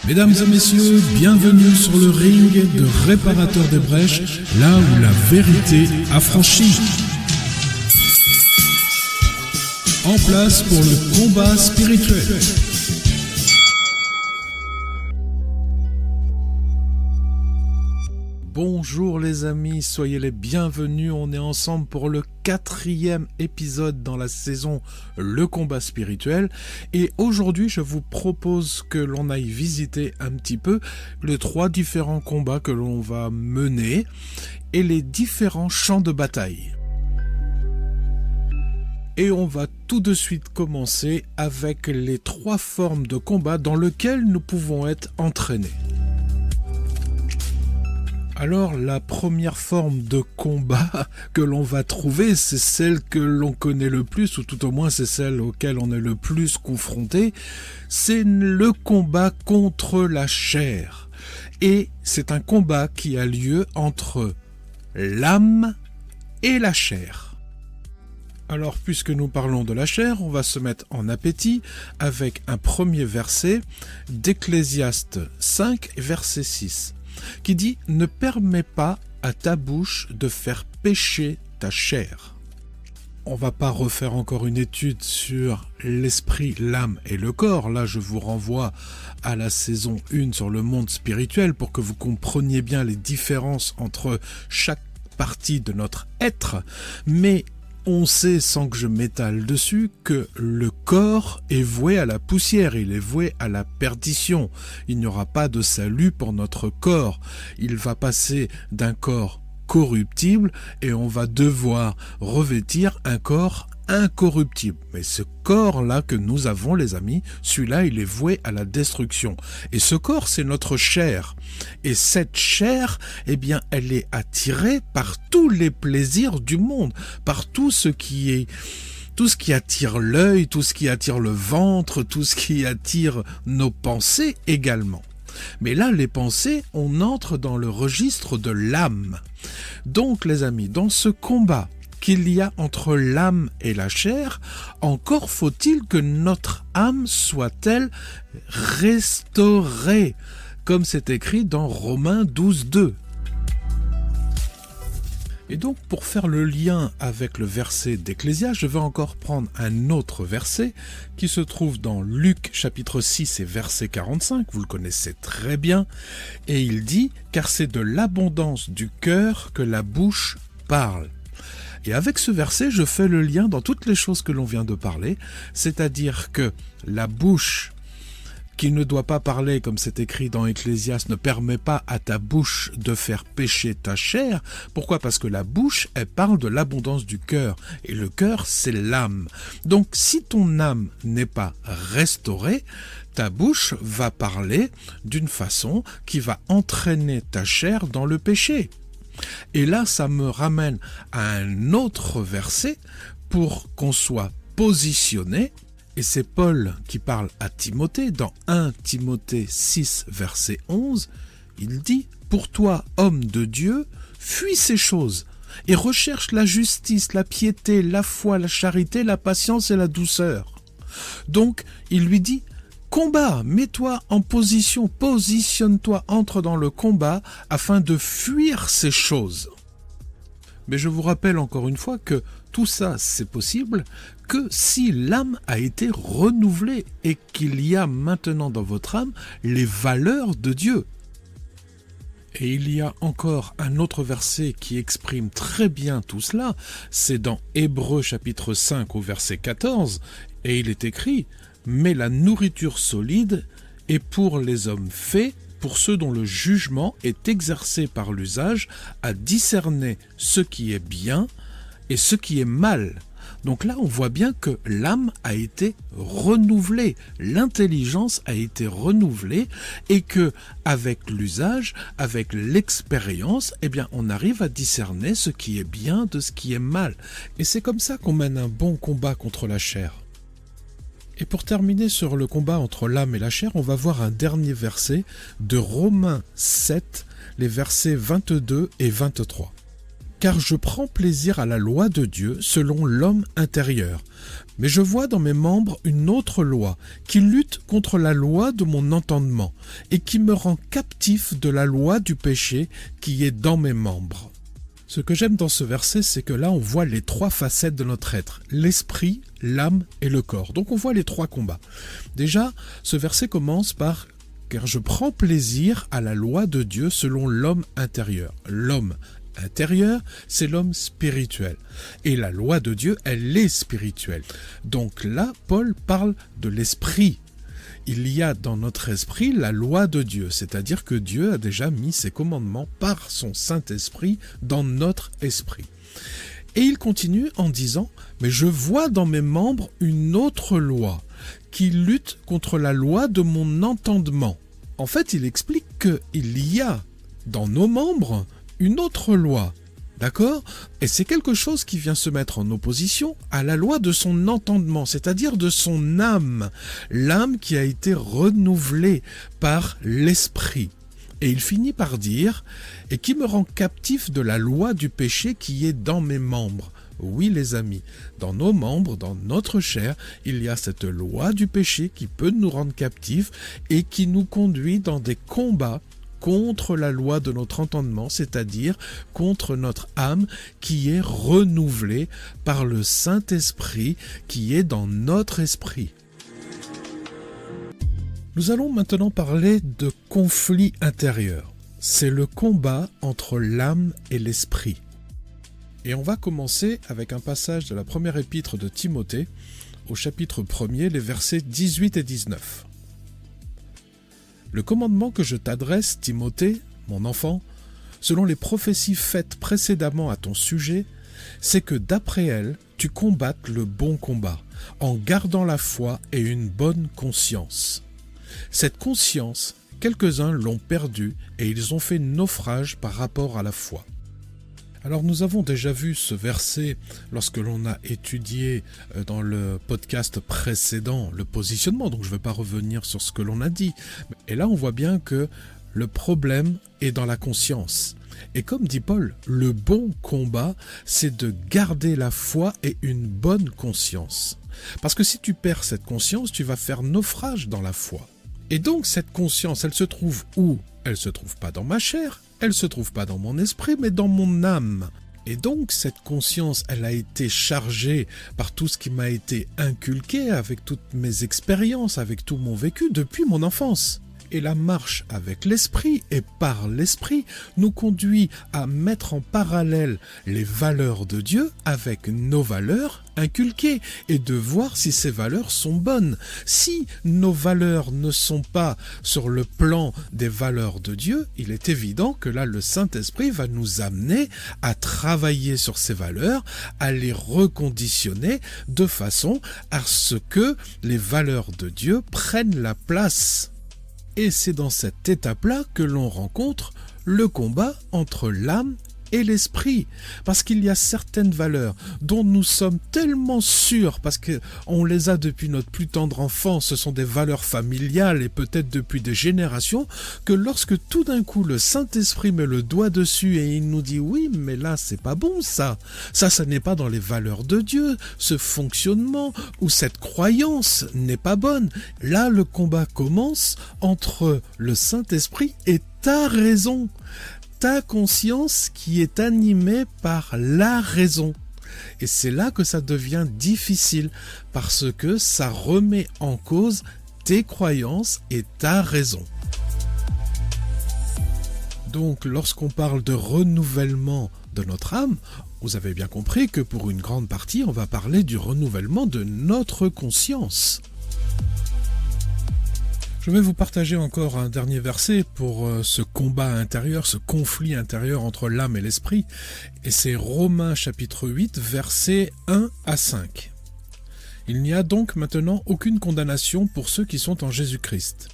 Mesdames et messieurs, bienvenue sur le ring de Réparateur des Brèches, là où la vérité a franchi. En place pour le combat spirituel. Bonjour les amis, soyez les bienvenus, on est ensemble pour le 4e épisode dans la saison Le combat spirituel et aujourd'hui je vous propose que l'on aille visiter un petit peu les 3 différents combats que l'on va mener et les différents champs de bataille. Et on va tout de suite commencer avec les 3 formes de combat dans lesquelles nous pouvons être entraînés. Alors la première forme de combat que l'on va trouver, c'est celle que l'on connaît le plus, ou tout au moins c'est celle auquel on est le plus confronté, c'est le combat contre la chair. Et c'est un combat qui a lieu entre l'âme et la chair. Alors puisque nous parlons de la chair, on va se mettre en appétit avec un premier verset d'Ecclésiaste 5, verset 6. Qui dit « Ne permets pas à ta bouche de faire pécher ta chair ». On va pas refaire encore une étude sur l'esprit, l'âme et le corps. Là, je vous renvoie à la saison 1 sur le monde spirituel pour que vous compreniez bien les différences entre chaque partie de notre être. Mais on sait, sans que je m'étale dessus, que le corps est voué à la poussière, il est voué à la perdition. Il n'y aura pas de salut pour notre corps. Il va passer d'un corps corruptible et on va devoir revêtir un corps incorruptible. Mais ce corps-là que nous avons, les amis, celui-là, il est voué à la destruction. Et ce corps, c'est notre chair. Et cette chair, eh bien, elle est attirée par tous les plaisirs du monde, par tout ce qui attire l'œil, tout ce qui attire le ventre, tout ce qui attire nos pensées également. Mais là, les pensées, on entre dans le registre de l'âme. Donc, les amis, dans ce combat qu'il y a entre l'âme et la chair, encore faut-il que notre âme soit-elle restaurée, comme c'est écrit dans Romains 12, 2. Et donc, pour faire le lien avec le verset d'Ecclésiaste, je vais encore prendre un autre verset qui se trouve dans Luc chapitre 6 et verset 45, vous le connaissez très bien, et il dit « Car c'est de l'abondance du cœur que la bouche parle ». Et avec ce verset, je fais le lien dans toutes les choses que l'on vient de parler, c'est-à-dire que la bouche qui ne doit pas parler, comme c'est écrit dans Ecclésiaste, ne permet pas à ta bouche de faire pécher ta chair. Pourquoi ? Parce que la bouche, elle parle de l'abondance du cœur, et le cœur, c'est l'âme. Donc, si ton âme n'est pas restaurée, ta bouche va parler d'une façon qui va entraîner ta chair dans le péché. Et là, ça me ramène à un autre verset pour qu'on soit positionné. Et c'est Paul qui parle à Timothée dans 1 Timothée 6, verset 11. Il dit « Pour toi, homme de Dieu, fuis ces choses et recherche la justice, la piété, la foi, la charité, la patience et la douceur. » Donc, il lui dit « Combat, mets-toi en position, positionne-toi, entre dans le combat afin de fuir ces choses. » Mais je vous rappelle encore une fois que tout ça, c'est possible que si l'âme a été renouvelée et qu'il y a maintenant dans votre âme les valeurs de Dieu. Et il y a encore un autre verset qui exprime très bien tout cela, c'est dans Hébreux chapitre 5 au verset 14, et il est écrit « Mais la nourriture solide est pour les hommes faits, pour ceux dont le jugement est exercé par l'usage, à discerner ce qui est bien et ce qui est mal. » Donc là, on voit bien que l'âme a été renouvelée, l'intelligence a été renouvelée et que avec l'usage, avec l'expérience, eh bien, on arrive à discerner ce qui est bien de ce qui est mal. Et c'est comme ça qu'on mène un bon combat contre la chair. Et pour terminer sur le combat entre l'âme et la chair, on va voir un dernier verset de Romains 7, les versets 22 et 23. car je prends plaisir à la loi de Dieu selon l'homme intérieur. Mais je vois dans mes membres une autre loi qui lutte contre la loi de mon entendement et qui me rend captif de la loi du péché qui est dans mes membres. Ce que j'aime dans ce verset, c'est que là on voit les trois facettes de notre être, l'esprit, l'âme et le corps. Donc on voit les trois combats. Déjà, ce verset commence par « Car je prends plaisir à la loi de Dieu selon l'homme intérieur ». L'homme intérieur, c'est l'homme spirituel. Et la loi de Dieu, elle est spirituelle. Donc là, Paul parle de l'esprit. Il y a dans notre esprit la loi de Dieu, c'est-à-dire que Dieu a déjà mis ses commandements par son Saint-Esprit dans notre esprit. Et il continue en disant « Mais je vois dans mes membres une autre loi qui lutte contre la loi de mon entendement. » En fait, il explique qu'il y a dans nos membres une autre loi. D'accord ? Et c'est quelque chose qui vient se mettre en opposition à la loi de son entendement, c'est-à-dire de son âme, l'âme qui a été renouvelée par l'esprit. Et il finit par dire « Et qui me rend captif de la loi du péché qui est dans mes membres ». Oui les amis, dans nos membres, dans notre chair, il y a cette loi du péché qui peut nous rendre captifs et qui nous conduit dans des combats contre la loi de notre entendement, c'est-à-dire contre notre âme qui est renouvelée par le Saint-Esprit qui est dans notre esprit. Nous allons maintenant parler de conflit intérieur. C'est le combat entre l'âme et l'esprit. Et on va commencer avec un passage de la première épître de Timothée, au chapitre 1er, les versets 18 et 19. Le commandement que je t'adresse, Timothée, mon enfant, selon les prophéties faites précédemment à ton sujet, c'est que d'après elles, tu combattes le bon combat, en gardant la foi et une bonne conscience. Cette conscience, quelques-uns l'ont perdue et ils ont fait naufrage par rapport à la foi. Alors nous avons déjà vu ce verset lorsque l'on a étudié dans le podcast précédent le positionnement, donc je ne vais pas revenir sur ce que l'on a dit. Et là on voit bien que le problème est dans la conscience. Et comme dit Paul, le bon combat, c'est de garder la foi et une bonne conscience. Parce que si tu perds cette conscience, tu vas faire naufrage dans la foi. Et donc cette conscience, elle se trouve où ? Elle ne se trouve pas dans ma chair, elle ne se trouve pas dans mon esprit, mais dans mon âme. Et donc cette conscience, elle a été chargée par tout ce qui m'a été inculqué avec toutes mes expériences, avec tout mon vécu depuis mon enfance. Et la marche avec l'esprit et par l'esprit nous conduit à mettre en parallèle les valeurs de Dieu avec nos valeurs inculquées et de voir si ces valeurs sont bonnes. Si nos valeurs ne sont pas sur le plan des valeurs de Dieu, il est évident que là le Saint-Esprit va nous amener à travailler sur ces valeurs, à les reconditionner de façon à ce que les valeurs de Dieu prennent la place. Et c'est dans cette étape-là que l'on rencontre le combat entre l'âme et l'esprit. Parce qu'il y a certaines valeurs dont nous sommes tellement sûrs, parce qu'on les a depuis notre plus tendre enfance, ce sont des valeurs familiales et peut-être depuis des générations, que lorsque tout d'un coup le Saint-Esprit met le doigt dessus et il nous dit « Oui, mais là c'est pas bon ça. Ça n'est pas dans les valeurs de Dieu. Ce fonctionnement ou cette croyance n'est pas bonne. » Là le combat commence entre le Saint-Esprit et ta raison. Ta conscience qui est animée par la raison. Et c'est là que ça devient difficile, parce que ça remet en cause tes croyances et ta raison. Donc, lorsqu'on parle de renouvellement de notre âme, vous avez bien compris que pour une grande partie, on va parler du renouvellement de notre conscience. Je vais vous partager encore un dernier verset pour ce combat intérieur, ce conflit intérieur entre l'âme et l'esprit. Et c'est Romains chapitre 8, versets 1 à 5. Il n'y a donc maintenant aucune condamnation pour ceux qui sont en Jésus-Christ.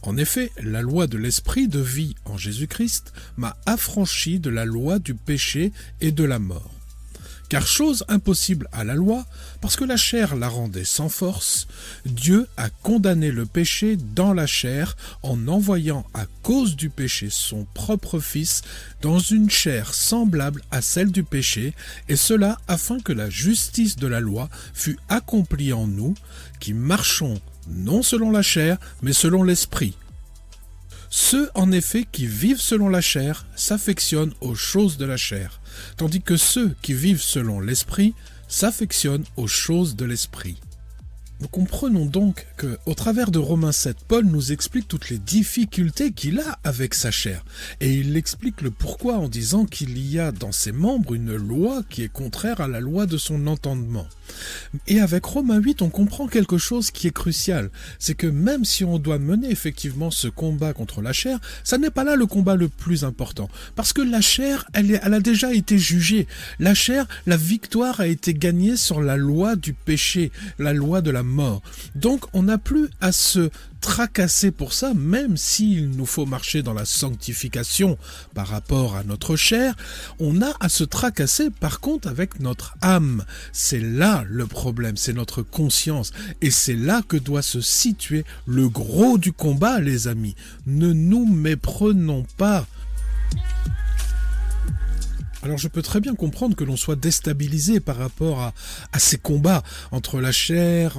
En effet, la loi de l'esprit de vie en Jésus-Christ m'a affranchi de la loi du péché et de la mort. Car chose impossible à la loi, parce que la chair la rendait sans force, Dieu a condamné le péché dans la chair en envoyant à cause du péché son propre Fils dans une chair semblable à celle du péché, et cela afin que la justice de la loi fût accomplie en nous, qui marchons non selon la chair, mais selon l'esprit. Ceux, en effet, qui vivent selon la chair s'affectionnent aux choses de la chair, tandis que ceux qui vivent selon l'esprit s'affectionnent aux choses de l'esprit. Nous comprenons donc qu'au travers de Romains 7, Paul nous explique toutes les difficultés qu'il a avec sa chair. Et il explique le pourquoi en disant qu'il y a dans ses membres une loi qui est contraire à la loi de son entendement. Et avec Romains 8, on comprend quelque chose qui est crucial. C'est que même si on doit mener effectivement ce combat contre la chair, ça n'est pas là le combat le plus important. Parce que la chair, elle a déjà été jugée. La chair, la victoire a été gagnée sur la loi du péché, la loi de la mort. Donc on n'a plus à se tracasser pour ça, même s'il nous faut marcher dans la sanctification par rapport à notre chair, on a à se tracasser par contre avec notre âme. C'est là le problème, c'est notre conscience, et c'est là que doit se situer le gros du combat, les amis. Ne nous méprenons pas. Alors je peux très bien comprendre que l'on soit déstabilisé par rapport à ces combats entre la chair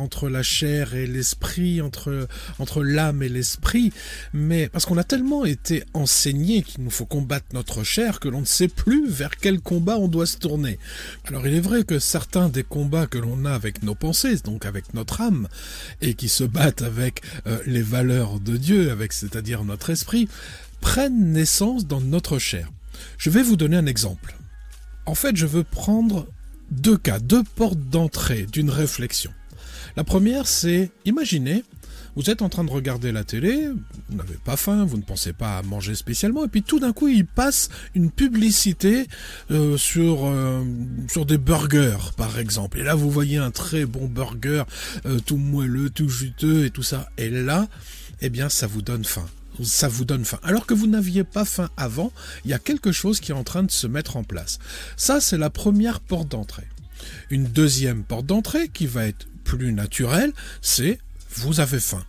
et l'esprit, entre l'âme et l'esprit, mais parce qu'on a tellement été enseigné qu'il nous faut combattre notre chair que l'on ne sait plus vers quel combat on doit se tourner. Alors il est vrai que certains des combats que l'on a avec nos pensées, donc avec notre âme, et qui se battent avec les valeurs de Dieu, c'est-à-dire notre esprit, prennent naissance dans notre chair. Je vais vous donner un exemple. En fait, je veux prendre deux portes d'entrée d'une réflexion. La première, c'est, imaginez, vous êtes en train de regarder la télé, vous n'avez pas faim, vous ne pensez pas à manger spécialement, et puis tout d'un coup, il passe une publicité sur des burgers, par exemple. Et là, vous voyez un très bon burger, tout moelleux, tout juteux et tout ça. Et là, eh bien, ça vous donne faim. Ça vous donne faim. Alors que vous n'aviez pas faim avant, il y a quelque chose qui est en train de se mettre en place. Ça, c'est la première porte d'entrée. Une deuxième porte d'entrée qui va être plus naturelle, c'est vous avez faim.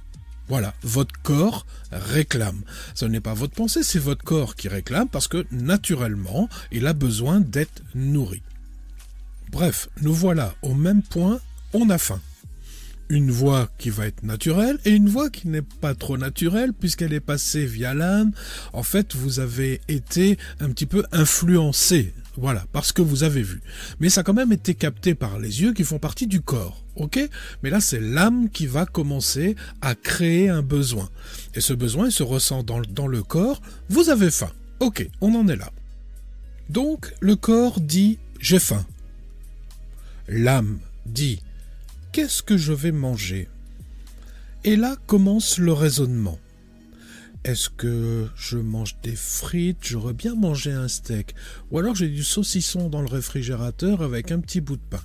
Voilà, votre corps réclame. Ce n'est pas votre pensée, c'est votre corps qui réclame parce que naturellement, il a besoin d'être nourri. Bref, nous voilà au même point, on a faim. Une voie qui va être naturelle et une voie qui n'est pas trop naturelle puisqu'elle est passée via l'âme. En fait, vous avez été un petit peu influencé, voilà, parce que vous avez vu. Mais ça a quand même été capté par les yeux qui font partie du corps, ok ? Mais là, c'est l'âme qui va commencer à créer un besoin. Et ce besoin, il se ressent dans le corps. Vous avez faim. Ok, on en est là. Donc, le corps dit « j'ai faim ». L'âme dit « qu'est-ce que je vais manger ?» Et là commence le raisonnement. Est-ce que je mange des frites? J'aurais bien mangé un steak. Ou alors j'ai du saucisson dans le réfrigérateur avec un petit bout de pain.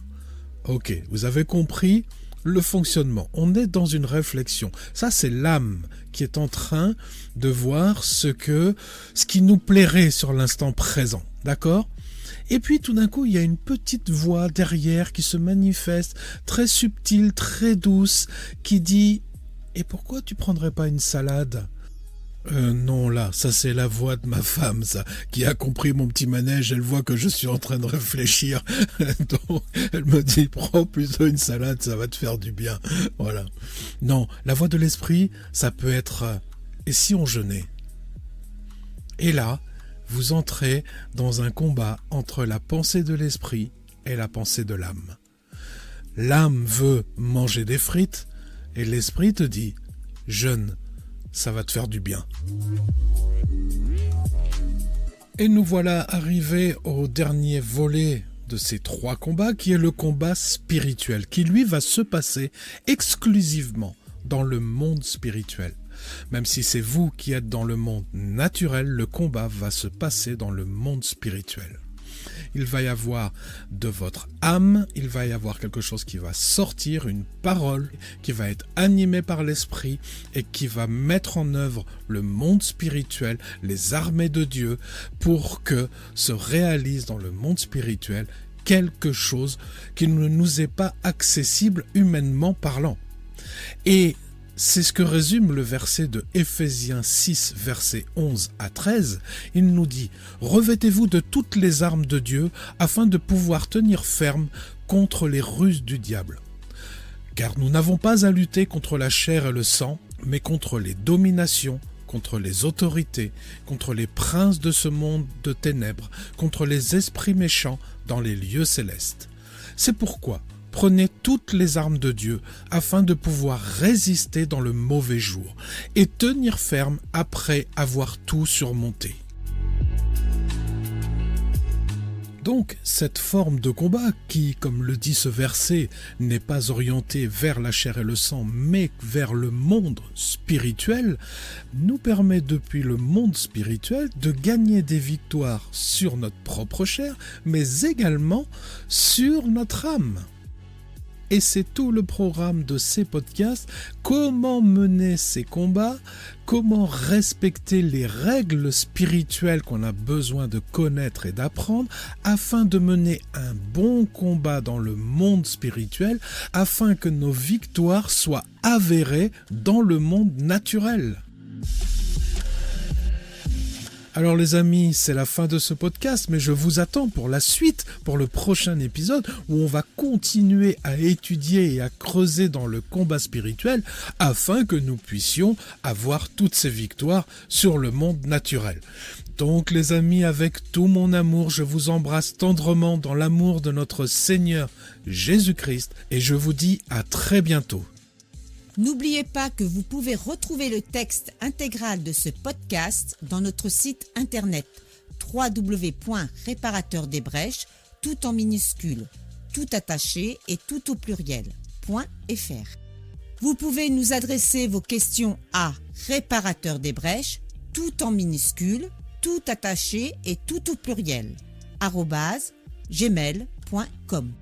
Ok, vous avez compris le fonctionnement. On est dans une réflexion. Ça, c'est l'âme qui est en train de voir ce qui nous plairait sur l'instant présent. D'accord ? Et puis tout d'un coup, il y a une petite voix derrière qui se manifeste, très subtile, très douce, qui dit « Et pourquoi tu prendrais pas une salade ?» Non, là, ça c'est la voix de ma femme, ça, qui a compris mon petit manège, elle voit que je suis en train de réfléchir, donc elle me dit « Prends plutôt une salade, ça va te faire du bien. » Voilà. Non, la voix de l'esprit, ça peut être « Et si on jeûnait ?» Et là, vous entrez dans un combat entre la pensée de l'esprit et la pensée de l'âme. L'âme veut manger des frites et l'esprit te dit « jeûne, ça va te faire du bien ». Et nous voilà arrivés au dernier volet de ces 3 combats qui est le combat spirituel, qui lui va se passer exclusivement dans le monde spirituel. Même si c'est vous qui êtes dans le monde naturel, le combat va se passer dans le monde spirituel. Il va y avoir de votre âme, il va y avoir quelque chose qui va sortir, une parole qui va être animée par l'esprit et qui va mettre en œuvre le monde spirituel, les armées de Dieu, pour que se réalise dans le monde spirituel quelque chose qui ne nous est pas accessible humainement parlant. Et c'est ce que résume le verset de Éphésiens 6, versets 11 à 13. Il nous dit « Revêtez-vous de toutes les armes de Dieu afin de pouvoir tenir ferme contre les ruses du diable. Car nous n'avons pas à lutter contre la chair et le sang, mais contre les dominations, contre les autorités, contre les princes de ce monde de ténèbres, contre les esprits méchants dans les lieux célestes. C'est pourquoi prenez toutes les armes de Dieu afin de pouvoir résister dans le mauvais jour et tenir ferme après avoir tout surmonté. » Donc, cette forme de combat qui, comme le dit ce verset, n'est pas orientée vers la chair et le sang, mais vers le monde spirituel, nous permet depuis le monde spirituel de gagner des victoires sur notre propre chair, mais également sur notre âme. Et c'est tout le programme de ces podcasts, comment mener ces combats, comment respecter les règles spirituelles qu'on a besoin de connaître et d'apprendre afin de mener un bon combat dans le monde spirituel, afin que nos victoires soient avérées dans le monde naturel. Alors les amis, c'est la fin de ce podcast, mais je vous attends pour la suite, pour le prochain épisode où on va continuer à étudier et à creuser dans le combat spirituel afin que nous puissions avoir toutes ces victoires sur le monde naturel. Donc les amis, avec tout mon amour, je vous embrasse tendrement dans l'amour de notre Seigneur Jésus-Christ et je vous dis à très bientôt. N'oubliez pas que vous pouvez retrouver le texte intégral de ce podcast dans notre site internet www.réparateurdesbrèches, tout en minuscules, tout attaché et tout au pluriel, .fr. Vous pouvez nous adresser vos questions à réparateurdesbrèches, tout en minuscules, tout attaché et tout au pluriel, @gmail.com.